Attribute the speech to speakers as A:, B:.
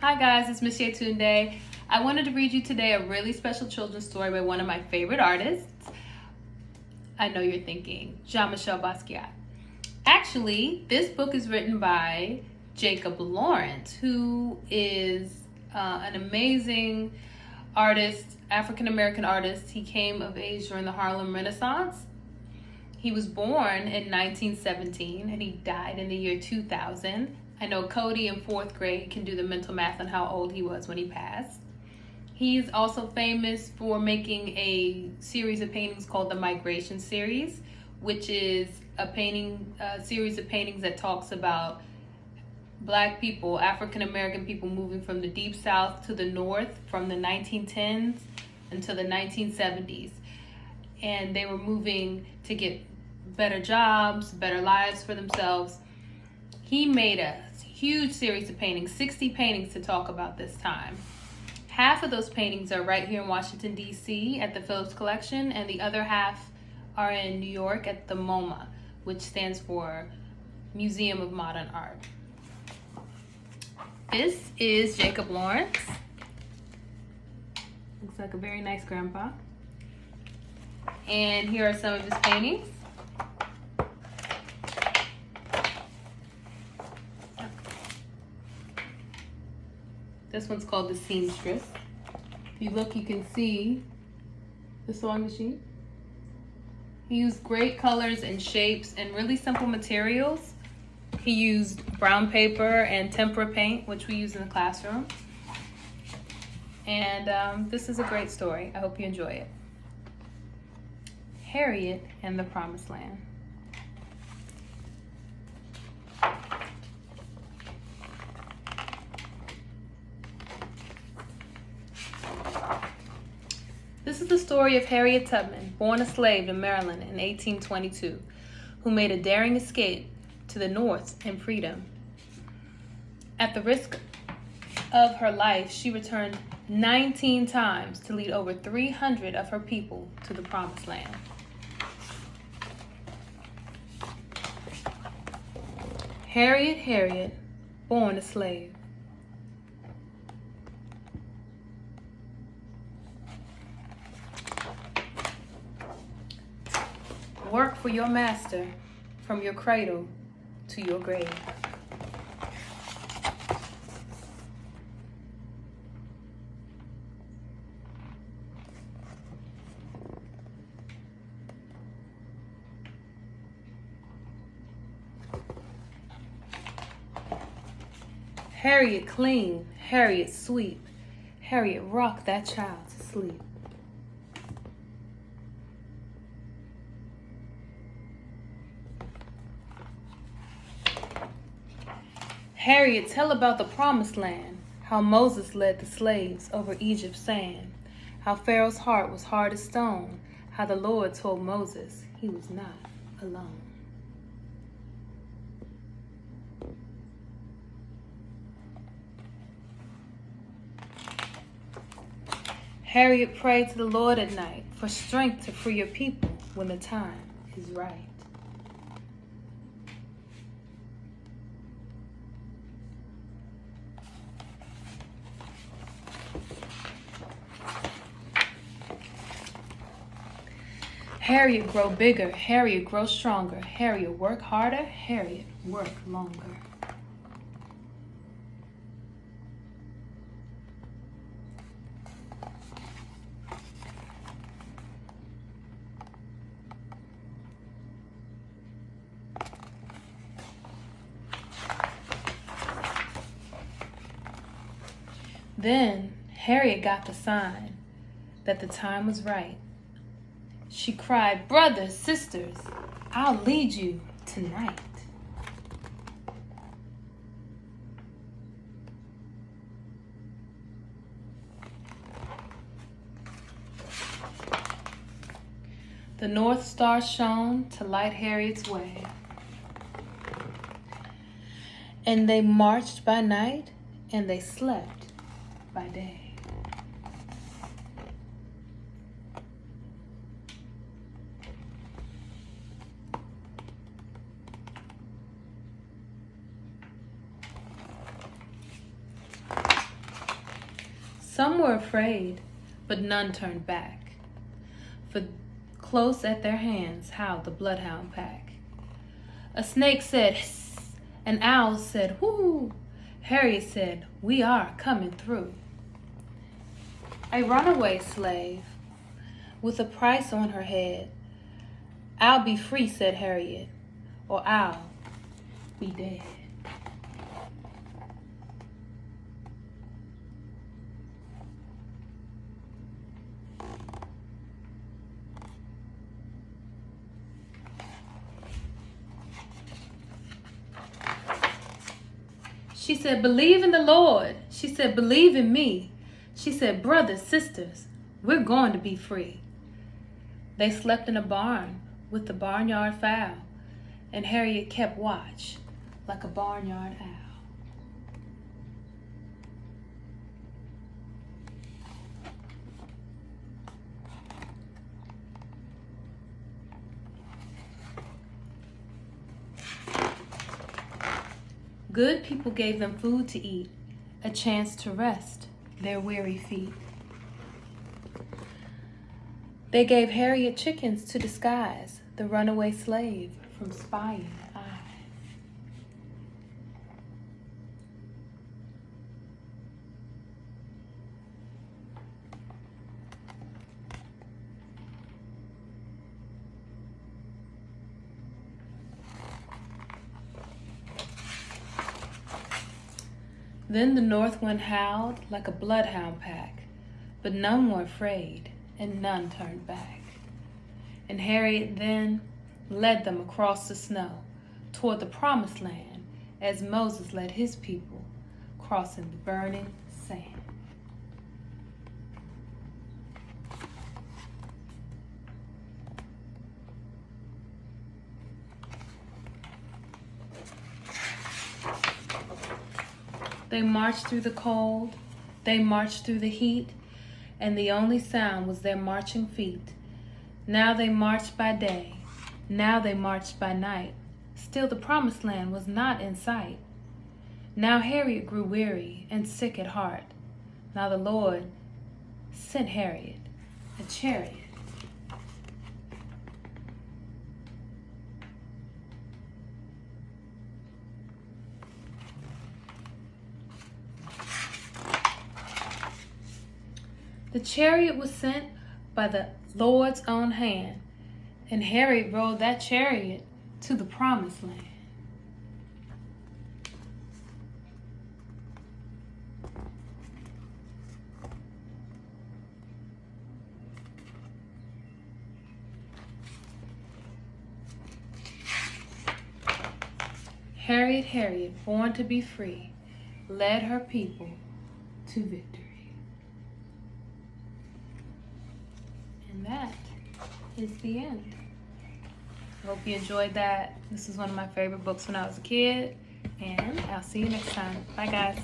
A: Hi guys, it's Miss Yetunde. I wanted to read you today a really special children's story by one of my favorite artists. I know you're thinking, Jean-Michel Basquiat. Actually, this book is written by Jacob Lawrence, who is an amazing artist, African-American artist. He came of age during the Harlem Renaissance. He was born in 1917 and he died in the year 2000. I know Cody in 4th grade can do the mental math on how old he was when he passed. He's also famous for making a series of paintings called the Migration Series, which is a series of paintings that talks about Black people, African American people moving from the Deep South to the North from the 1910s until the 1970s. And they were moving to get better jobs, better lives for themselves. He made a huge series of paintings, 60 paintings to talk about this time. Half of those paintings are right here in Washington, D.C. at the Phillips Collection, and the other half are in New York at the MoMA, which stands for Museum of Modern Art. This is Jacob Lawrence. Looks like a very nice grandpa. And here are some of his paintings. This one's called The Seamstress. If you look, you can see the sewing machine. He used great colors and shapes and really simple materials. He used brown paper and tempera paint, which we use in the classroom. And this is a great story. I hope you enjoy it. Harriet and the Promised Land. This is the story of Harriet Tubman, born a slave in Maryland in 1822, who made a daring escape to the North in freedom. At the risk of her life, she returned 19 times to lead over 300 of her people to the Promised Land. Harriet, Harriet, born a slave. Work for your master from your cradle to your grave. Harriet clean, Harriet sweep, Harriet rock that child to sleep. Harriet, tell about the Promised Land, how Moses led the slaves over Egypt's sand, how Pharaoh's heart was hard as stone, how the Lord told Moses he was not alone. Harriet prayed to the Lord at night for strength to free your people when the time is right. Harriet grow bigger, Harriet grow stronger, Harriet work harder, Harriet work longer. Then Harriet got the sign that the time was right. She cried, brothers, sisters, I'll lead you tonight. The North Star shone to light Harriet's way. And they marched by night and they slept by day. Some were afraid, but none turned back. For close at their hands howled the bloodhound pack. A snake said, hiss. An owl said, whoo. Harriet said, we are coming through. A runaway slave with a price on her head. I'll be free, said Harriet, or I'll be dead. She said, believe in the Lord. She said, believe in me. She said, brothers, sisters, we're going to be free. They slept in a barn with the barnyard fowl, and Harriet kept watch like a barnyard owl. Good people gave them food to eat, a chance to rest their weary feet. They gave Harriet chickens to disguise the runaway slave from spying eyes. Then the north wind howled like a bloodhound pack, but none were afraid, and none turned back. And Harriet then led them across the snow toward the promised land, as Moses led his people crossing the burning sand. They marched through the cold, they marched through the heat, and the only sound was their marching feet. Now they marched by day, now they marched by night. Still the promised land was not in sight. Now Harriet grew weary and sick at heart. Now the Lord sent Harriet a chariot. The chariot was sent by the Lord's own hand, and Harriet rode that chariot to the promised land. Harriet, Harriet, born to be free, led her people to victory. And that is the end. I hope you enjoyed that. This is one of my favorite books when I was a kid, and I'll see you next time. Bye, guys.